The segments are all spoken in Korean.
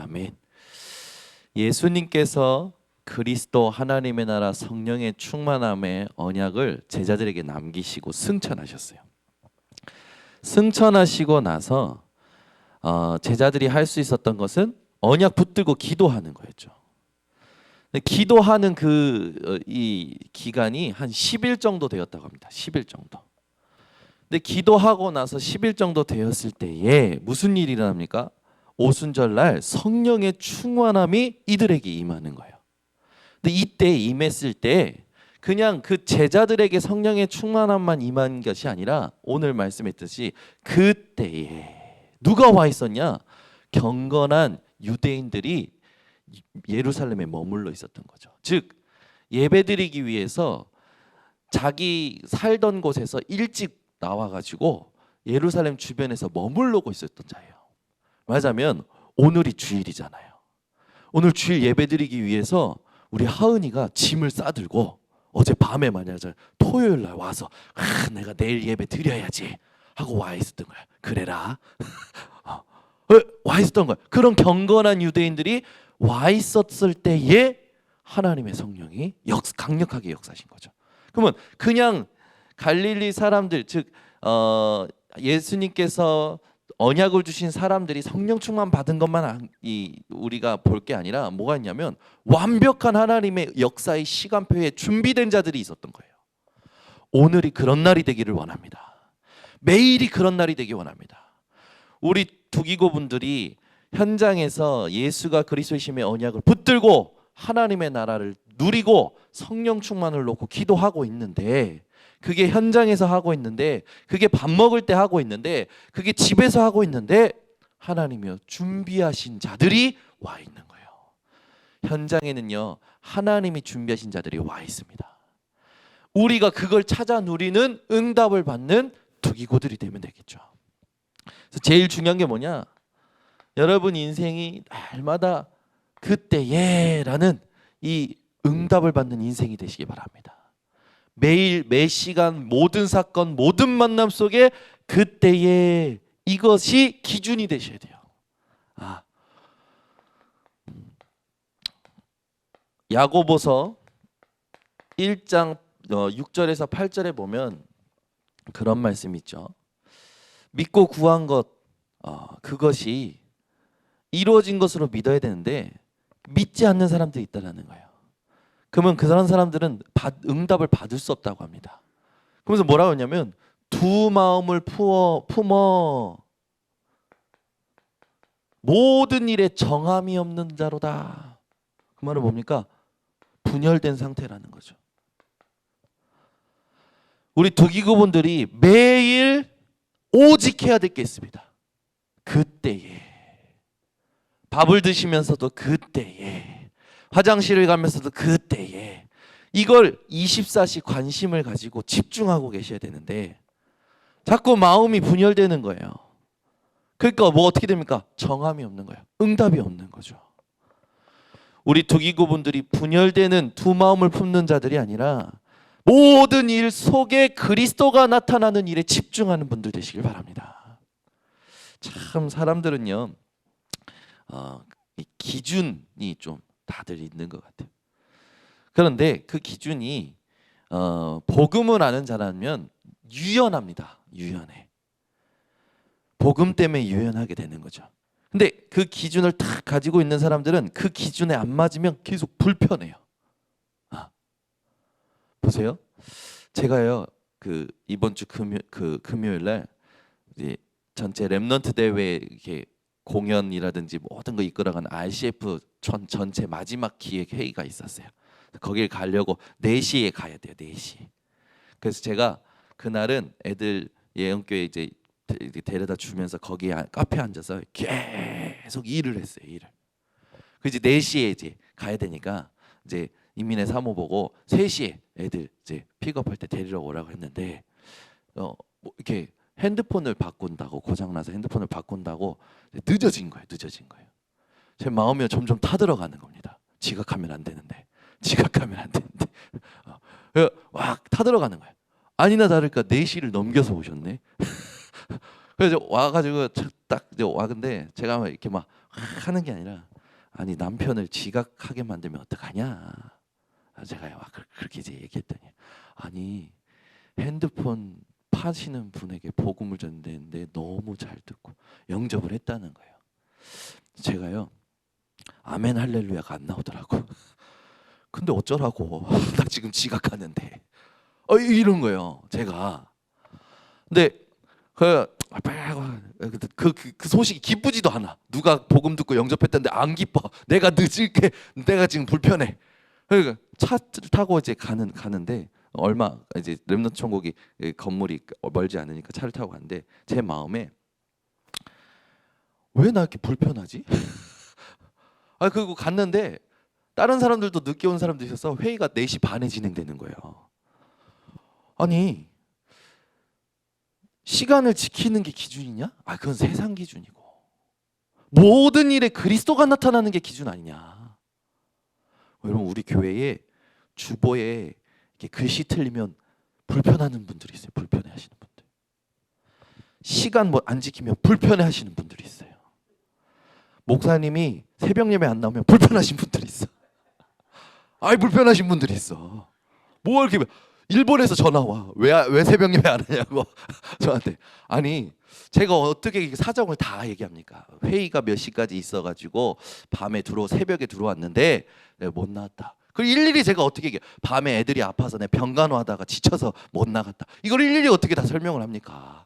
아멘. 예수님께서 그리스도 하나님의 나라 성령의 충만함의 언약을 제자들에게 남기시고 승천하셨어요. 승천하시고 나서 제자들이 할 수 있었던 언약 붙들고 기도하는 거였죠. 기도하는 이 기간이 한 10일 정도 되었다고 합니다. 10일 정도. 근데 기도하고 나서 10일 정도 되었을 때에 무슨 일이 일어납니까? 오순절날 성령의 충만함이 이들에게 임하는 거예요. 근데 이때 임했을 때 그냥 그 제자들에게 성령의 충만함만 임한 것이 아니라 오늘 말씀했듯이 그때에 누가 와 있었냐? 경건한 유대인들이 예루살렘에 머물러 있었던 거죠. 즉 예배드리기 위해서 자기 살던 곳에서 일찍 나와가지고 예루살렘 주변에서 머물러고 있었던 자예요. 말하자면 오늘이 주일이잖아요. 오늘 주일 예배드리기 위해서 우리 하은이가 짐을 싸들고 어제 밤에 만약에 토요일 날 와서 내가 내일 예배 드려야지 하고 와 있었던 거야. 그래라. 와 있었던 거야. 그런 경건한 유대인들이 와 있었을 때에 하나님의 성령이 강력하게 역사하신 거죠. 그러면 그냥 갈릴리 사람들, 즉 예수님께서 언약을 주신 사람들이 성령 충만 받은 것만 우리가 볼 게 아니라 뭐가 있냐면 완벽한 하나님의 역사의 시간표에 준비된 자들이 있었던 거예요. 오늘이 그런 날이 되기를 원합니다. 매일이 그런 날이 되기 원합니다. 우리 두기고 분들이 현장에서 예수가 그리스도이심의 언약을 붙들고 하나님의 나라를 누리고 성령 충만을 놓고 기도하고 있는데, 그게 현장에서 하고 있는데, 그게 밥 먹을 때 하고 있는데, 그게 집에서 하고 있는데 하나님이요 준비하신 자들이 와 있는 거예요. 현장에는요 하나님이 준비하신 자들이 와 있습니다. 우리가 그걸 찾아 누리는 응답을 받는 두기고들이 되면 되겠죠. 그래서 제일 중요한 게 뭐냐? 여러분 인생이 날마다 그때예라는 이 응답을 받는 인생이 되시기 바랍니다. 매일 매 시간 모든 사건 모든 만남 속에 그때에 이것이 기준이 되셔야 돼요. 야고보서 1장 6절에서 8절에 보면 그런 말씀이 있죠. 믿고 구한 것 그것이 이루어진 것으로 믿어야 되는데 믿지 않는 사람들이 있다라는 거예요. 그러면 그런 사람들은 응답을 받을 수 없다고 합니다. 그러면서 뭐라고 하냐면 두 마음을 품어 모든 일에 정함이 없는 자로다. 그 말은 뭡니까? 분열된 상태라는 거죠. 우리 두기고분들이 매일 오직 해야 될 게 있습니다. 그때에 밥을 드시면서도 그때에 화장실을 가면서도 그때에 이걸 24시 관심을 가지고 집중하고 계셔야 되는데 자꾸 마음이 분열되는 거예요. 그러니까 뭐 어떻게 됩니까? 정함이 없는 거예요. 응답이 없는 거죠. 우리 두기고분들이 분열되는 두 마음을 품는 자들이 아니라 모든 일 속에 그리스도가 나타나는 일에 집중하는 분들 되시길 바랍니다. 참 사람들은요 이 기준이 좀 다들 있는 것 같아요. 그런데 그 기준이 복음을 아는 자라면 유연합니다. 유연해. 복음 때문에 유연하게 되는 거죠. 근데 그 기준을 딱 가지고 있는 사람들은 그 기준에 안 맞으면 계속 불편해요. 보세요. 제가요 이번 주 금요일 날 이제 전체 렘넌트 대회 이렇게 공연이라든지 모든 거 이끌어가는 RCF 전체 마지막 기획 회의가 있었어요. 거길 가려고 4시에 가야 돼요. 4시. 그래서 제가 그날은 애들 예언교회 이제 데려다 주면서 거기 카페에 앉아서 계속 일을 했어요. 일을. 그 이제 4시에 이제 가야 되니까 이제 인민의 사모 보고 3시에 애들 이제 픽업할 때 데리러 오라고 했는데 뭐 이렇게 핸드폰을 바꾼다고 고장나서 핸드폰을 바꾼다고 늦어진 거예요. 제 마음이 점점 타들어가는 겁니다. 지각하면 안 되는데 막 타들어가는 거예요. 아니나 다를까 4시를 넘겨서 오셨네. 그래서 와가지고 딱 와. 근데 제가 이렇게 막 하는 게 아니라 아니 남편을 지각하게 만들면 어떡하냐. 제가 그렇게 이제 얘기했더니 아니 핸드폰 파시는 분에게 복음을 전했는데 너무 잘 듣고 영접을 했다는 거예요. 제가요 아멘 할렐루야가 안 나오더라고. 근데 어쩌라고. 나 지금 지각하는데 이런 거예요 제가. 근데 그 소식이 기쁘지도 않아. 누가 복음 듣고 영접했다는데 안 기뻐. 내가 늦을게. 내가 지금 불편해. 그러니까 차를 타고 이제 가는데 얼마 이제 렘넌트 천국이 건물이 멀지 않으니까 차를 타고 가는데 제 마음에 왜 나 이렇게 불편하지? 그리고 갔는데 다른 사람들도 늦게 온 사람도 있어서 회의가 4시 반에 진행되는 거예요. 아니 시간을 지키는 게 기준이냐? 그건 세상 기준이고 모든 일에 그리스도가 나타나는 게 기준 아니냐. 여러분 우리 교회에 주보에 이렇게 글씨 틀리면 불편하는 분들이 있어요. 불편해하시는 분들. 시간 안 지키면 불편해하시는 분들이 있어요. 목사님이 새벽 예배 안 나오면 불편하신 분들이 있어. 불편하신 분들이 있어. 뭐 이렇게 일본에서 전화 와. 왜 새벽 예배 안 하냐고 저한테. 아니 제가 어떻게 사정을 다 얘기합니까? 회의가 몇 시까지 있어가지고 밤에 새벽에 들어왔는데 내가 못 나왔다. 그걸 일일이 제가 어떻게 얘기해? 밤에 애들이 아파서 내 병간호하다가 지쳐서 못 나갔다. 이걸 일일이 어떻게 다 설명을 합니까?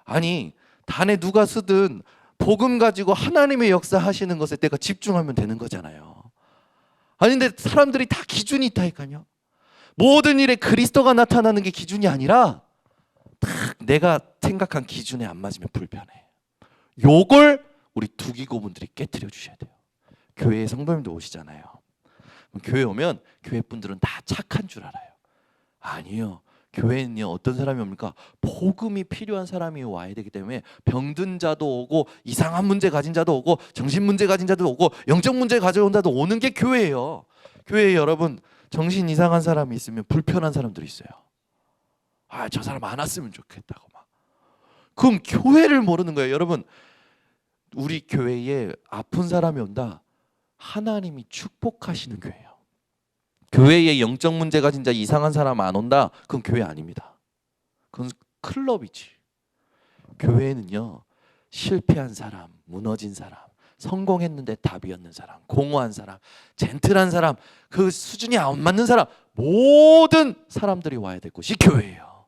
아니 단에 누가 쓰든 복음 가지고 하나님의 역사하시는 것에 내가 집중하면 되는 거잖아요. 근데 사람들이 다 기준이 있다니까요. 모든 일에 그리스도가 나타나는 게 기준이 아니라 딱 내가 생각한 기준에 안 맞으면 불편해. 요걸 우리 두기고분들이 깨트려 주셔야 돼요. 교회에 성도님도 오시잖아요. 교회 오면 교회 분들은 다 착한 줄 알아요. 아니요. 교회는요 어떤 사람이 옵니까? 복음이 필요한 사람이 와야 되기 때문에 병든 자도 오고 이상한 문제 가진 자도 오고 정신 문제 가진 자도 오고 영적 문제 가져온 자도 오는 게 교회예요. 교회에 여러분 정신 이상한 사람이 있으면 불편한 사람들이 있어요. 저 사람 안 왔으면 좋겠다고 막. 그럼 교회를 모르는 거예요. 여러분 우리 교회에 아픈 사람이 온다. 하나님이 축복하시는 교회예요. 교회에 영적 문제 가진 자 이상한 사람 안 온다. 그건 교회 아닙니다. 그건 클럽이지. 교회는요 실패한 사람, 무너진 사람, 성공했는데 답이 없는 사람, 공허한 사람, 젠틀한 사람, 그 수준이 안 맞는 사람 모든 사람들이 와야 될 곳이 교회예요.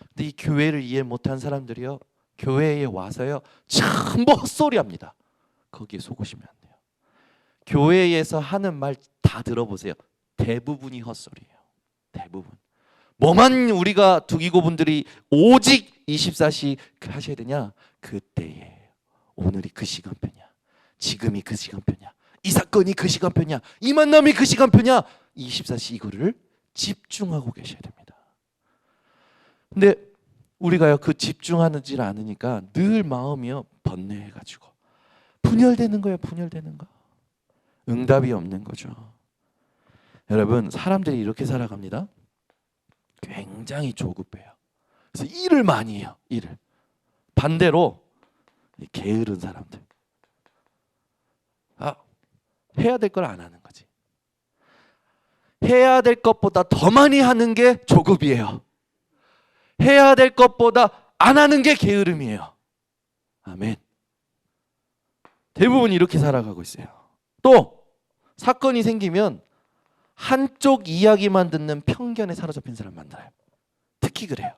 근데 이 교회를 이해 못한 사람들이요 교회에 와서요 전부 헛소리합니다. 거기에 속으시면 안 돼요. 교회에서 하는 말 다 들어보세요. 대부분이 헛소리예요. 대부분. 뭐만 우리가 두기고분들이 오직 24시 하셔야 되냐? 그때에 오늘이 그 시간표냐? 지금이 그 시간표냐? 이 사건이 그 시간표냐? 이 만남이 그 시간표냐? 24시 이거를 집중하고 계셔야 됩니다. 근데 우리가요 그 집중하는지를 않으니까 늘 마음이요 번뇌해가지고 분열되는 거예요. 분열되는 거. 응답이 없는 거죠. 여러분 사람들이 이렇게 살아갑니다. 굉장히 조급해요. 그래서 일을 많이 해요. 일을. 반대로 게으른 사람들. 해야 될 걸 안 하는 거지. 해야 될 것보다 더 많이 하는 게 조급이에요. 해야 될 것보다 안 하는 게 게으름이에요. 아멘. 대부분 이렇게 살아가고 있어요. 또 사건이 생기면 한쪽 이야기만 듣는 편견에 사로잡힌 사람 만나요. 특히 그래요.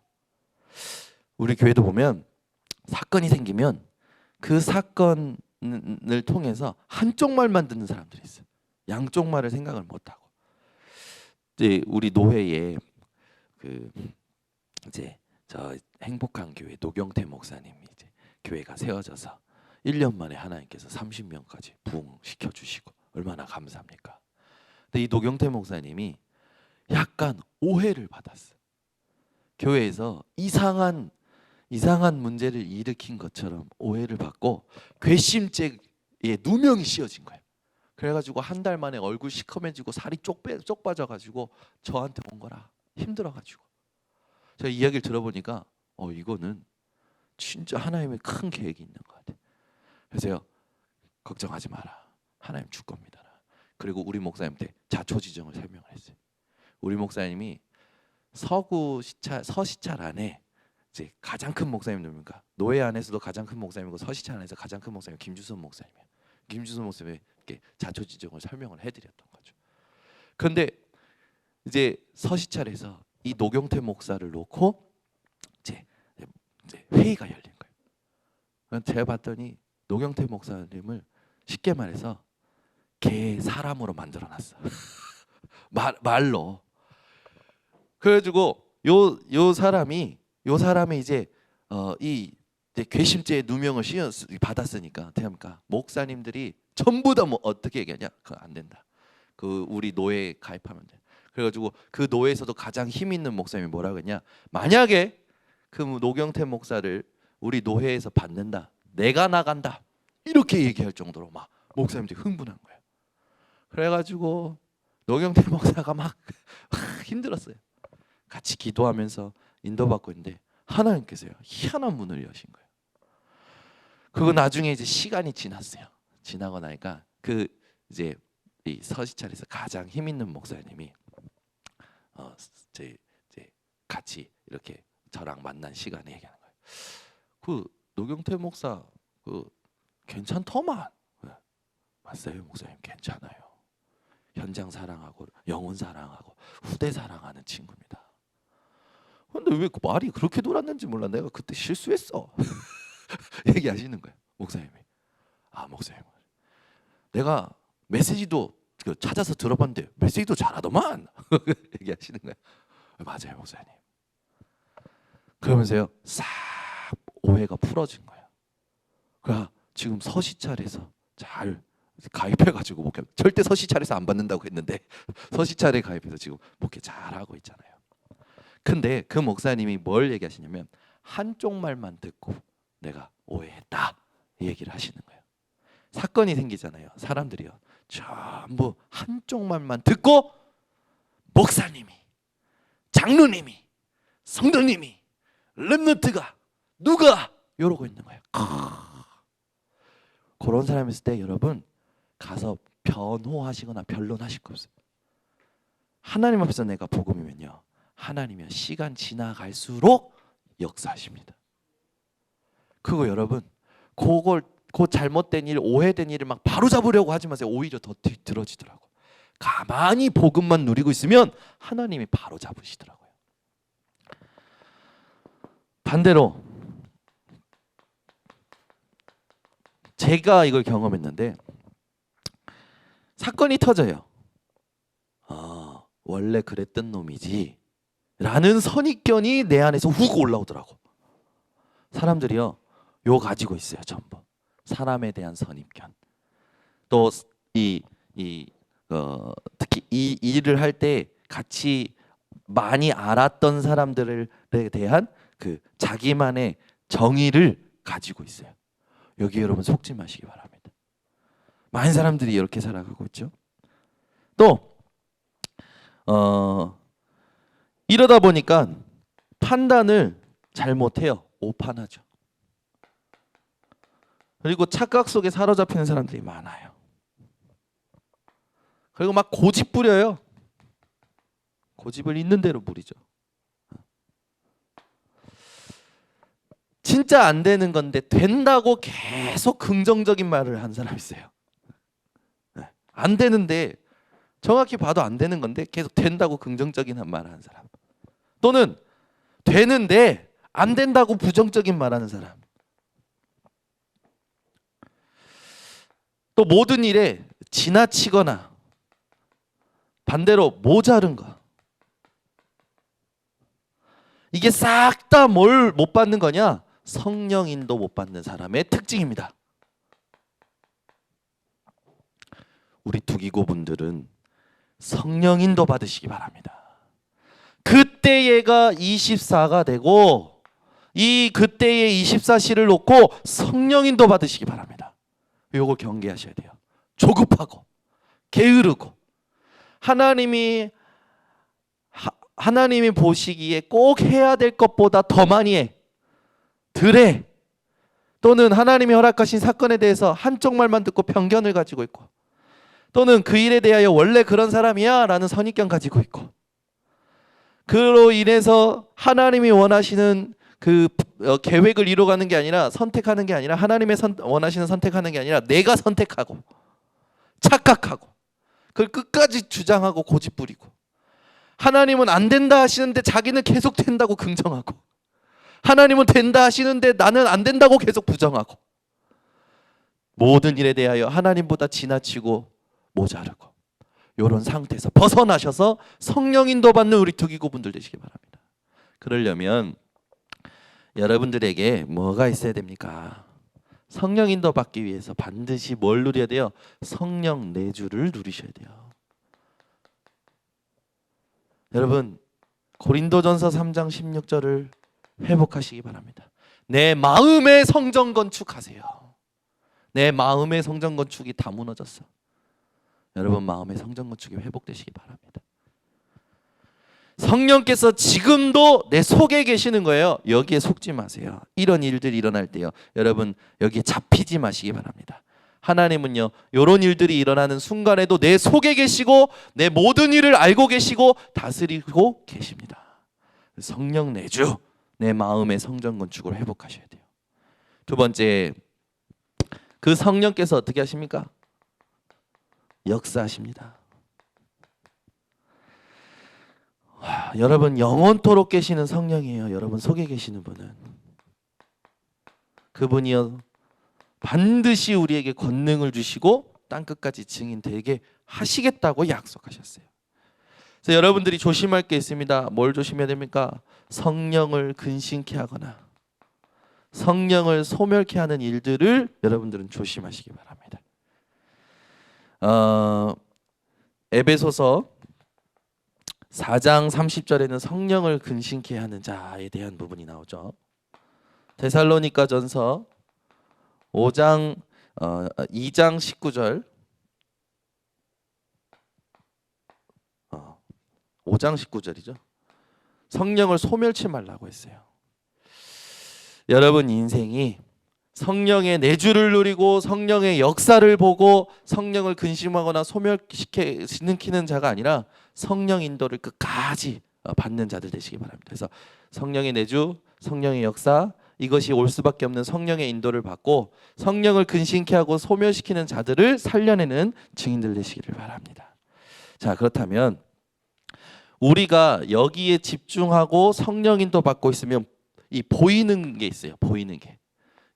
우리 교회도 보면 사건이 생기면 그 사건을 통해서 한쪽 말만 듣는 사람들이 있어요. 양쪽 말을 생각을 못하고. 이제 우리 노회에 이제 저 행복한 교회 노경태 목사님이 이제 교회가 세워져서 1년 만에 하나님께서 30명까지 부흥시켜 주시고 얼마나 감사합니까? 근데 이 노경태 목사님이 약간 오해를 받았어요. 교회에서 이상한 문제를 일으킨 것처럼 오해를 받고 괘씸죄에 누명이 씌워진 거예요. 그래가지고 한 달 만에 얼굴 시커매지고 살이 쪽 빠져가지고 저한테 온 거라. 힘들어가지고 제가 이야기를 들어보니까 이거는 진짜 하나님의 큰 계획이 있는 것 같아요. 그래서요 걱정하지 마라. 하나님 줄 겁니다. 그리고 우리 목사님한테 자초지정을 설명을 했어요. 우리 목사님이 서시찰 안에 이제 가장 큰 목사님 누굽니까? 노예 안에서도 가장 큰 목사님이고 서시찰 안에서 가장 큰 목사님 김주선 목사님이에요. 김주선 목사님에게 자초지정을 설명을 해드렸던 거죠. 그런데 이제 서시찰에서 이 노경태 목사를 놓고 이제 회의가 열린 거예요. 제가 봤더니 노경태 목사님을 쉽게 말해서 개 사람으로 만들어놨어. 말로. 그래가지고 요 사람이 이제 이제 괘씸죄의 누명을 받았으니까 대합니까? 목사님들이 전부 다 뭐 어떻게 얘기하냐? 그거 안 된다. 그 우리 노예에 가입하면 돼. 그래가지고 그 노예에서도 가장 힘 있는 목사님이 뭐라고 했냐? 만약에 그 노경태 목사를 우리 노회에서 받는다, 내가 나간다, 이렇게 얘기할 정도로 막 목사님들이 흥분한 거예요. 그래가지고 노경태 목사가 막 힘들었어요. 같이 기도하면서 인도받고 있는데 하나님께서요 희한한 문을 여신 거예요. 그거 나중에 이제 시간이 지났어요. 지나고 나니까 그 이제 이 서시찰에서 가장 힘 있는 목사님이 이제 같이 이렇게 저랑 만난 시간에 얘기하는 거예요. 그 노경태 목사 그 괜찮더만. 맞아요 목사님, 괜찮아요. 현장 사랑하고 영혼 사랑하고 후대 사랑하는 친구입니다. 근데 왜 그 말이 그렇게 돌았는지 몰라. 내가 그때 실수했어. 얘기하시는 거예요 목사님이. 아 목사님, 내가 메시지도 찾아서 들어봤는데 메시지도 잘하더만. 얘기하시는 거예요. 맞아요 목사님. 그러면서요 싹 오해가 풀어진 거예요. 그러니까 지금 서시찰에서 잘 가입해가지고 목회, 절대 서시찰에서 안 받는다고 했는데 서시찰에 가입해서 지금 목회 잘하고 있잖아요. 근데 그 목사님이 뭘 얘기하시냐면 한쪽 말만 듣고 내가 오해했다 이 얘기를 하시는 거예요. 사건이 생기잖아요. 사람들이요 전부 한쪽 말만 듣고 목사님이, 장로님이, 성도님이, 렘넌트가 누가 이러고 있는 거예요. 그런 사람이 있을 때 여러분 가서 변호하시거나 변론하실 거 없어요. 하나님 앞에서 내가 복음이면요, 하나님이요 시간 지나갈수록 역사하십니다. 그거 여러분 그 잘못된 일, 오해된 일을 막 바로 잡으려고 하지 마세요. 오히려 더 뒤틀어지더라고. 가만히 복음만 누리고 있으면 하나님이 바로 잡으시더라고요. 반대로 제가 이걸 경험했는데 사건이 터져요. 원래 그랬던 놈이지 라는 선입견이 내 안에서 훅 올라오더라고. 사람들이요 요 가지고 있어요. 전부 사람에 대한 선입견. 또 특히 이 일을 할 때 같이 많이 알았던 사람들에 대한 그 자기만의 정의를 가지고 있어요. 여기 여러분 속지 마시기 바랍니다. 많은 사람들이 이렇게 살아가고 있죠. 또 이러다 보니까 판단을 잘못해요. 오판하죠. 그리고 착각 속에 사로잡히는 사람들이 많아요. 그리고 막 고집 부려요. 고집을 있는 대로 부리죠. 진짜 안 되는 건데 된다고 계속 긍정적인 말을 한 사람이 있어요. 안 되는데 정확히 봐도 안 되는 건데 계속 된다고 긍정적인 말을 하는 사람. 또는 되는데 안 된다고 부정적인 말하는 사람. 또 모든 일에 지나치거나 반대로 모자른 거. 이게 싹 다 뭘 못 받는 거냐? 성령인도 못 받는 사람의 특징입니다. 우리 두기고분들은 성령인도 받으시기 바랍니다. 그때 얘가 24가 되고 이 그때의 24시를 놓고 성령인도 받으시기 바랍니다. 요거 경계하셔야 돼요. 조급하고 게으르고 하나님이 보시기에 꼭 해야 될 것보다 더 많이 해. 또는 하나님이 허락하신 사건에 대해서 한쪽 말만 듣고 편견을 가지고 있고 또는 그 일에 대하여 원래 그런 사람이야 라는 선입견 가지고 있고, 그로 인해서 하나님이 원하시는 그 계획을 이루어가는 게 아니라, 선택하는 게 아니라, 하나님의 원하시는 선택하는 게 아니라 내가 선택하고 착각하고 그걸 끝까지 주장하고 고집부리고, 하나님은 안 된다 하시는데 자기는 계속 된다고 긍정하고, 하나님은 된다 하시는데 나는 안 된다고 계속 부정하고, 모든 일에 대하여 하나님보다 지나치고 모자르고, 이런 상태에서 벗어나셔서 성령 인도 받는 우리 특이고분들 되시기 바랍니다. 그러려면 여러분들에게 뭐가 있어야 됩니까? 성령 인도 받기 위해서 반드시 뭘 누려야 돼요? 성령 내주를 누리셔야 돼요. 여러분, 고린도전서 3장 16절을 회복하시기 바랍니다. 내 마음의 성전 건축하세요. 내 마음의 성전 건축이 다 무너졌어. 여러분, 마음의 성전 건축이 회복되시기 바랍니다. 성령께서 지금도 내 속에 계시는 거예요. 여기에 속지 마세요. 이런 일들이 일어날 때요, 여러분 여기에 잡히지 마시기 바랍니다. 하나님은요, 이런 일들이 일어나는 순간에도 내 속에 계시고 내 모든 일을 알고 계시고 다스리고 계십니다. 성령 내주, 내 마음의 성전 건축을 회복하셔야 돼요. 두 번째, 그 성령께서 어떻게 하십니까? 역사하십니다. 여러분, 영원토록 계시는 성령이에요. 여러분 속에 계시는 분은, 그분이요 반드시 우리에게 권능을 주시고 땅끝까지 증인 되게 하시겠다고 약속하셨어요. 그래서 여러분들이 조심할 게 있습니다. 뭘 조심해야 됩니까? 성령을 근심케 하거나 성령을 소멸케 하는 일들을 여러분들은 조심하시기 바랍니다. 에베소서 4장 30절에는 성령을 근심케 하는 자에 대한 부분이 나오죠. 데살로니가전서 2장 19절 5장 19절이죠. 성령을 소멸치 말라고 했어요. 여러분 인생이 성령의 내주를 누리고 성령의 역사를 보고 성령을 근심하거나 소멸시키는 자가 아니라 성령 인도를 끝까지 받는 자들 되시기 바랍니다. 그래서 성령의 내주, 성령의 역사, 이것이 올 수밖에 없는 성령의 인도를 받고 성령을 근심케 하고 소멸시키는 자들을 살려내는 증인들 되시기를 바랍니다. 자, 그렇다면 우리가 여기에 집중하고 성령 인도 받고 있으면 이 보이는 게 있어요. 보이는 게.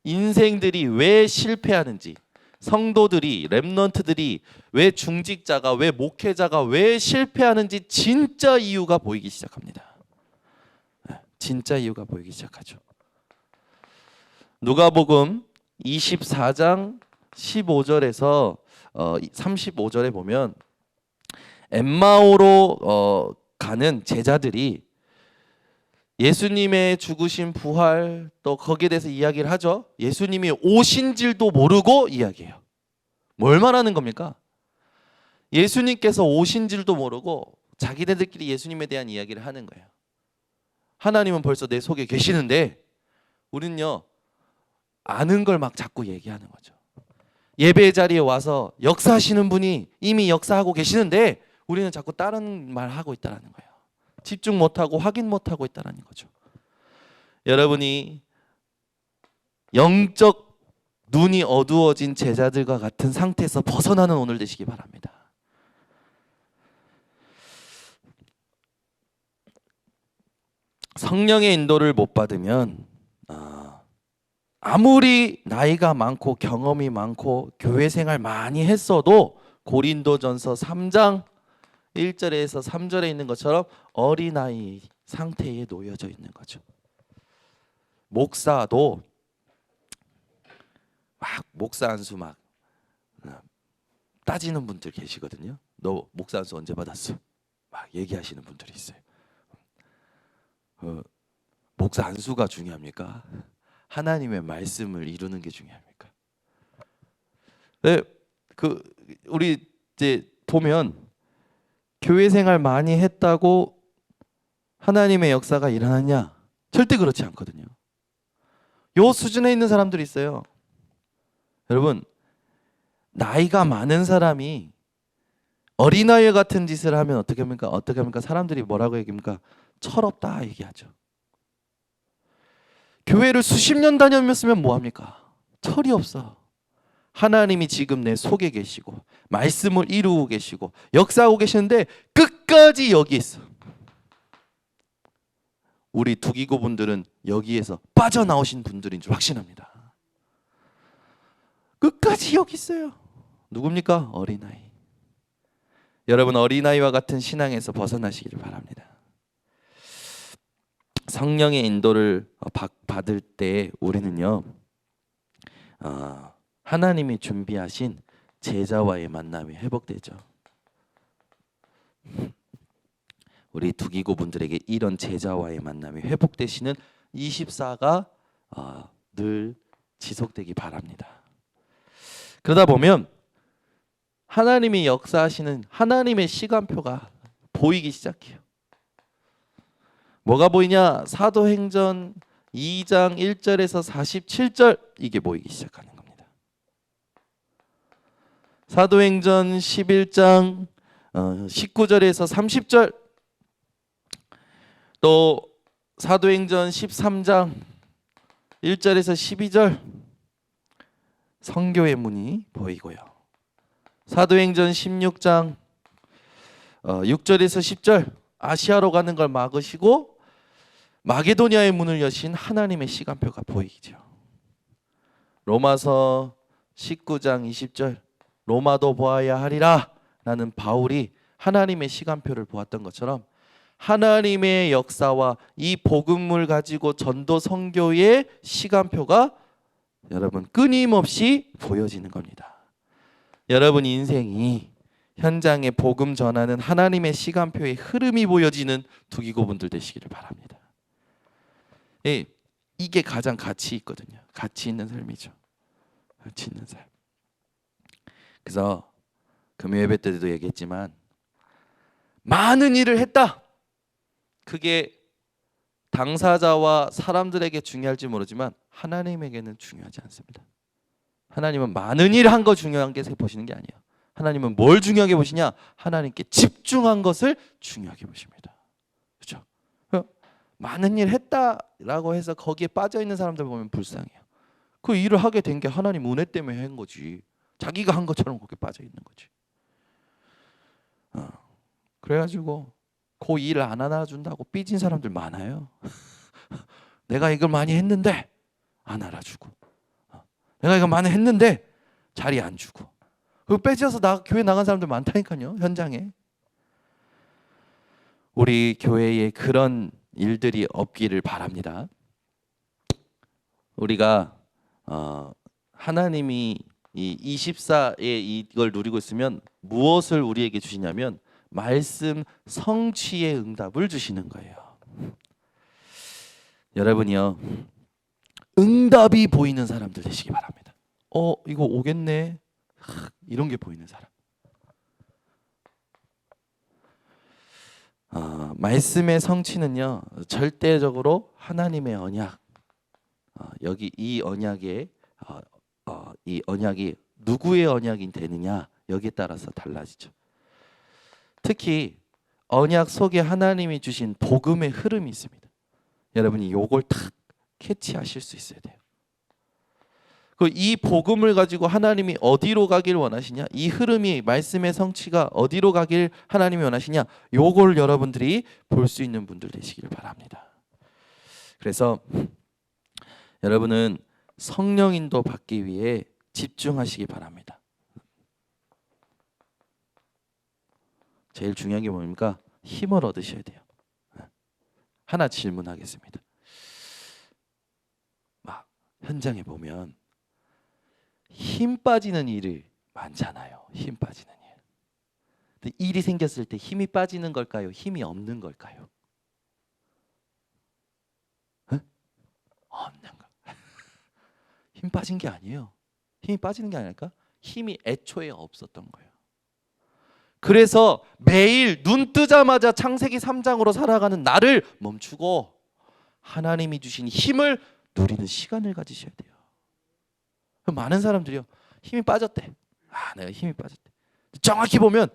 인생들이 왜 실패하는지, 성도들이, 렘넌트들이 왜, 중직자가, 왜 목회자가 왜 실패하는지 진짜 이유가 보이기 시작합니다. 진짜 이유가 보이기 시작하죠. 누가복음 24장 15절에서 35절에 보면 엠마오로 가는 제자들이 예수님의 죽으신 부활, 또 거기에 대해서 이야기를 하죠. 예수님이 오신 줄도 모르고 이야기해요. 뭘 말하는 겁니까? 예수님께서 오신 줄도 모르고 자기네들끼리 예수님에 대한 이야기를 하는 거예요. 하나님은 벌써 내 속에 계시는데 우리는요, 아는 걸 막 자꾸 얘기하는 거죠. 예배 자리에 와서 역사하시는 분이 이미 역사하고 계시는데 우리는 자꾸 다른 말 하고 있다는 거예요. 집중 못하고 확인 못하고 있다는 거죠. 여러분이 영적 눈이 어두워진 제자들과 같은 상태에서 벗어나는 오늘 되시기 바랍니다. 성령의 인도를 못 받으면 아무리 나이가 많고 경험이 많고 교회 생활 많이 했어도 고린도전서 3장 1절에서 3절에 있는 것처럼 어린아이 상태에 놓여져 있는 거죠. 목사도 막 목사 안수 막 따지는 분들 계시거든요. 너 목사 안수 언제 받았어? 막 얘기하시는 분들이 있어요. 목사 안수가 중요합니까? 하나님의 말씀을 이루는 게 중요합니까? 네, 우리 이제 보면 교회 생활 많이 했다고 하나님의 역사가 일어나냐? 절대 그렇지 않거든요. 요 수준에 있는 사람들이 있어요. 여러분, 나이가 많은 사람이 어린아이 같은 짓을 하면 어떻게 합니까? 어떻게 합니까? 사람들이 뭐라고 얘기합니까? 철없다 얘기하죠. 교회를 수십 년 다녔으면 뭐합니까? 철이 없어. 하나님이 지금 내 속에 계시고 말씀을 이루고 계시고 역사하고 계시는데 끝까지 여기 있어. 우리 두기고 분들은 여기에서 빠져나오신 분들인 줄 확신합니다. 끝까지 여기 있어요. 누굽니까? 어린아이. 여러분, 어린아이와 같은 신앙에서 벗어나시기를 바랍니다. 성령의 인도를 받을 때 우리는요, 하나님이 준비하신 제자와의 만남이 회복되죠. 우리 두기고 분들에게 이런 제자와의 만남이 회복되시는 24가 늘 지속되기 바랍니다. 그러다 보면 하나님이 역사하시는 하나님의 시간표가 보이기 시작해요. 뭐가 보이냐? 사도행전 2장 1절에서 47절 이게 보이기 시작하는 겁니다. 사도행전 11장 19절에서 30절, 또 사도행전 13장 1절에서 12절 성교의 문이 보이고요. 사도행전 16장 6절에서 10절 아시아로 가는 걸 막으시고 마게도니아의 문을 여신 하나님의 시간표가 보이죠. 로마서 19장 20절 로마도 보아야 하리라 라는 바울이 하나님의 시간표를 보았던 것처럼 하나님의 역사와 이 복음을 가지고 전도 선교의 시간표가 여러분 끊임없이 보여지는 겁니다. 여러분 인생이 현장에 복음 전하는 하나님의 시간표의 흐름이 보여지는 두기고분들 되시기를 바랍니다. 이게 가장 가치 있거든요. 가치 있는 삶이죠. 가치 있는 삶. 그래서 금요 예배 때도 얘기했지만 많은 일을 했다. 그게 당사자와 사람들에게 중요할지 모르지만 하나님에게는 중요하지 않습니다. 하나님은 많은 일 한 거 중요한 게 보시는 게 아니에요. 하나님은 뭘 중요하게 보시냐? 하나님께 집중한 것을 중요하게 보십니다. 그렇죠? 많은 일 했다라고 해서 거기에 빠져 있는 사람들 보면 불쌍해요. 그 일을 하게 된 게 하나님 은혜 때문에 한 거지. 자기가 한 것처럼 거기에 빠져 있는 거지. 그래가지고 그 일을 안 알아준다고 삐진 사람들 많아요. 내가 이걸 많이 했는데 안 알아주고, 내가 이거 많이 했는데 자리 안 주고, 그 빼져서 교회 나간 사람들 많다니까요. 현장에. 우리 교회에 그런 일들이 없기를 바랍니다. 우리가 하나님이 이 24에 이걸 누리고 있으면 무엇을 우리에게 주시냐면 말씀 성취의 응답을 주시는 거예요. 여러분이요, 응답이 보이는 사람들 되시기 바랍니다. 이거 오겠네, 이런 게 보이는 사람. 말씀의 성취는요 절대적으로 하나님의 언약, 여기 이 언약에 이 언약이 누구의 언약이 되느냐 여기에 따라서 달라지죠. 특히 언약 속에 하나님이 주신 복음의 흐름이 있습니다. 여러분이 요걸 딱 캐치하실 수 있어야 돼요. 이 복음을 가지고 하나님이 어디로 가길 원하시냐, 이 흐름이 말씀의 성취가 어디로 가길 하나님이 원하시냐, 요걸 여러분들이 볼 수 있는 분들 되시길 바랍니다. 그래서 여러분은 성령 인도 받기 위해 집중하시기 바랍니다. 제일 중요한 게 뭡니까? 힘을 얻으셔야 돼요. 하나 질문하겠습니다. 막 현장에 보면 힘 빠지는 일이 많잖아요. 힘 빠지는 일. 근데 일이 생겼을 때 힘이 빠지는 걸까요? 힘이 없는 걸까요? 없는 거. 힘 빠진 게 아니에요. 힘이 빠지는 게 아닐까? 힘이 애초에 없었던 거예요. 그래서 매일 눈 뜨자마자 창세기 3장으로 살아가는 나를 멈추고 하나님이 주신 힘을 누리는 시간을 가지셔야 돼요. 많은 사람들이요, 힘이 빠졌대. 내가 힘이 빠졌대. 정확히 보면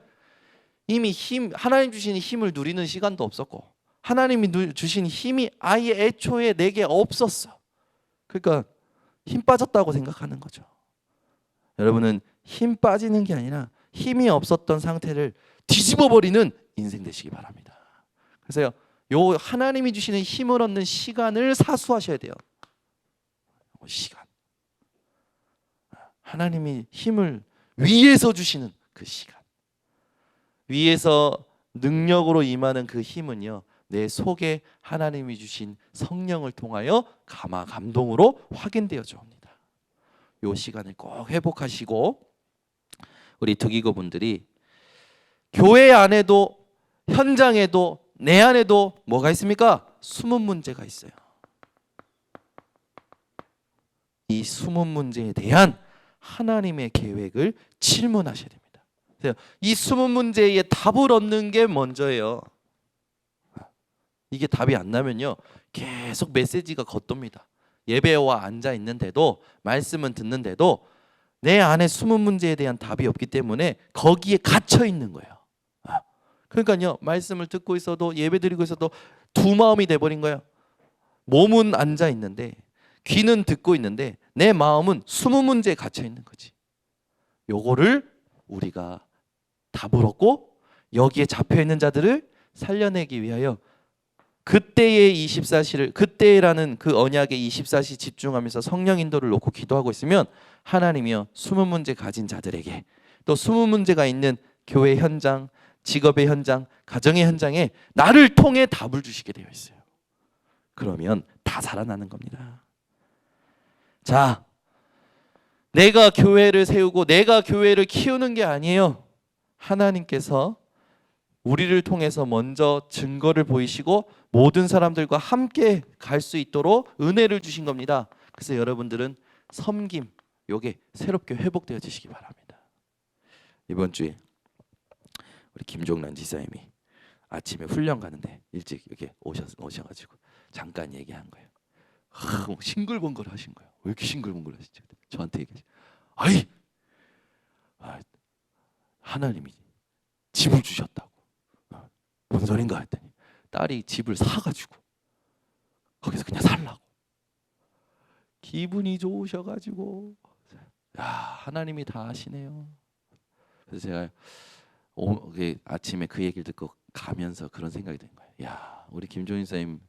이미 하나님 주시는 힘을 누리는 시간도 없었고 하나님이 주신 힘이 아예 애초에 내게 없었어. 그러니까 힘 빠졌다고 생각하는 거죠. 여러분은 힘 빠지는 게 아니라 힘이 없었던 상태를 뒤집어 버리는 인생 되시기 바랍니다. 그래서 요 하나님이 주시는 힘을 얻는 시간을 사수하셔야 돼요. 시간. 하나님이 힘을 위에서 주시는 그 시간. 위에서 능력으로 임하는 그 힘은요, 내 속에 하나님이 주신 성령을 통하여 감동으로 확인되어져 옵니다. 요 시간을 꼭 회복하시고, 우리 두기고 분들이 교회 안에도 현장에도 내 안에도 뭐가 있습니까? 숨은 문제가 있어요. 이 숨은 문제에 대한 하나님의 계획을 질문하셔야 됩니다. 이 숨은 문제에 답을 얻는 게 먼저예요. 이게 답이 안 나면요, 계속 메시지가 겉돕니다. 예배와 앉아 있는데도, 말씀은 듣는데도 내 안에 숨은 문제에 대한 답이 없기 때문에 거기에 갇혀 있는 거예요. 그러니까요, 말씀을 듣고 있어도 예배 드리고 있어도 두 마음이 돼버린 거예요. 몸은 앉아 있는데 귀는 듣고 있는데 내 마음은 숨은 문제에 갇혀 있는 거지. 요거를 우리가 답을 얻고 여기에 잡혀 있는 자들을 살려내기 위하여 그때의 24시를, 그때라는 그 언약의 24시 집중하면서 성령 인도를 놓고 기도하고 있으면 하나님이요, 숨은 문제 가진 자들에게, 또 숨은 문제가 있는 교회 현장, 직업의 현장, 가정의 현장에 나를 통해 답을 주시게 되어 있어요. 그러면 다 살아나는 겁니다. 자, 내가 교회를 세우고 내가 교회를 키우는 게 아니에요. 하나님께서 우리를 통해서 먼저 증거를 보이시고 모든 사람들과 함께 갈 수 있도록 은혜를 주신 겁니다. 그래서 여러분들은 섬김, 요게 새롭게 회복되어지시기 바랍니다. 이번 주에 우리 김종란 지사님이 아침에 훈련 가는데 일찍 이렇게 오셔가지고 잠깐 얘기한 거예요. 싱글벙글 하신 거예요. 왜 이렇게 싱글벙글 하시죠? 저한테 얘기하시. 하나님이 집을 주셨다고. 뭔 소린가 했더니 딸이 집을 사가지고 거기서 그냥 살라고. 기분이 좋으셔가지고, 야, 하나님이 다 아시네요. 그래서 제가 아침에 그 얘기를 듣고 가면서 그런 생각이 든 거예요. 야, 우리 김종인 선생님,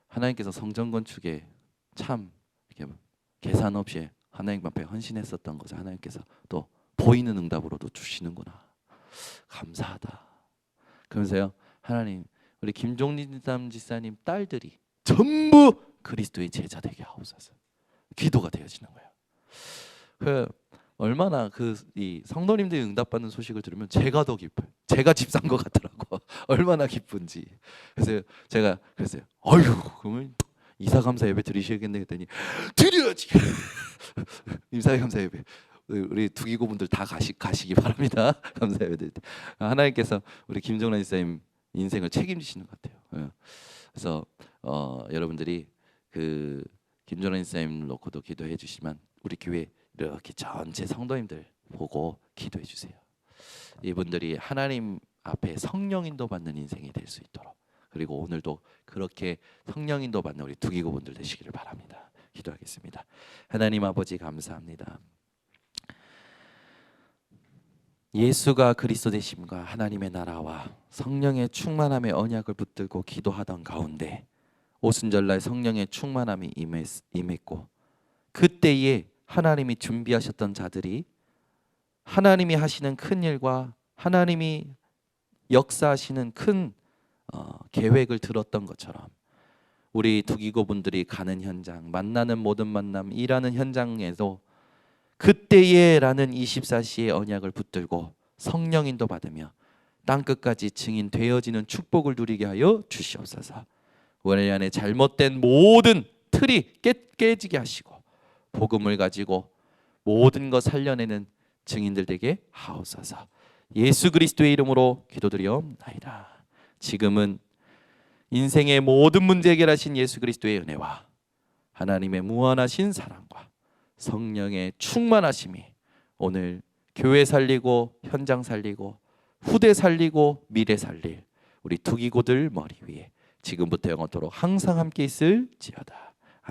하나님께서 성전 건축에 참 이렇게 계산 없이 하나님 앞에 헌신했었던 것을 하나님께서 또 보이는 응답으로도 주시는구나. 감사하다. 그러면서요, 하나님, 우리 김종린 지사님 딸들이 전부 그리스도의 제자 되게 하옵소서. 기도가 되어지는 거예요. 얼마나 이 성도님들이 응답받는 소식을 들으면 제가 더 기뻐요. 제가 집 산 것 같더라고. 얼마나 기쁜지. 그래서 제가 그랬어요. 그러면 이사감사 예배 드리셔야겠네 했더니 드려야지. 임사감사 예배 우리 두기고 분들 다 가시기 바랍니다. 감사 예배 드릴 때 하나님께서 우리 김정란 지사님 인생을 책임지시는 것 같아요. 그래서 여러분들이 그 김정란 지사님 놓고도 기도해 주시면 우리 교회 이렇게 전체 성도님들 보고 기도해 주세요. 이분들이 하나님 앞에 성령 인도 받는 인생이 될 수 있도록, 그리고 오늘도 그렇게 성령 인도 받는 우리 두기고 분들 되시기를 바랍니다. 기도하겠습니다. 하나님 아버지, 감사합니다. 예수가 그리스도 되심과 하나님의 나라와 성령의 충만함의 언약을 붙들고 기도하던 가운데 오순절날 성령의 충만함이 임했고, 그때에 하나님이 준비하셨던 자들이 하나님이 하시는 큰 일과 하나님이 역사하시는 큰 계획을 들었던 것처럼 우리 두기고 분들이 가는 현장, 만나는 모든 만남, 일하는 현장에도 그때에라는 24시의 언약을 붙들고 성령 인도 받으며 땅끝까지 증인 되어지는 축복을 누리게 하여 주시옵소서. 우리 안에 잘못된 모든 틀이 깨지게 하시고 복음을 가지고 모든 것 살려내는 증인들 되게 하옵소서. 예수 그리스도의 이름으로 기도드리옵나이다. 지금은 인생의 모든 문제 해결하신 예수 그리스도의 은혜와 하나님의 무한하신 사랑과 성령의 충만하심이 오늘 교회 살리고 현장 살리고 후대 살리고 미래 살릴 우리 두기고들 머리 위에 지금부터 영원토록 항상 함께 있을지어다.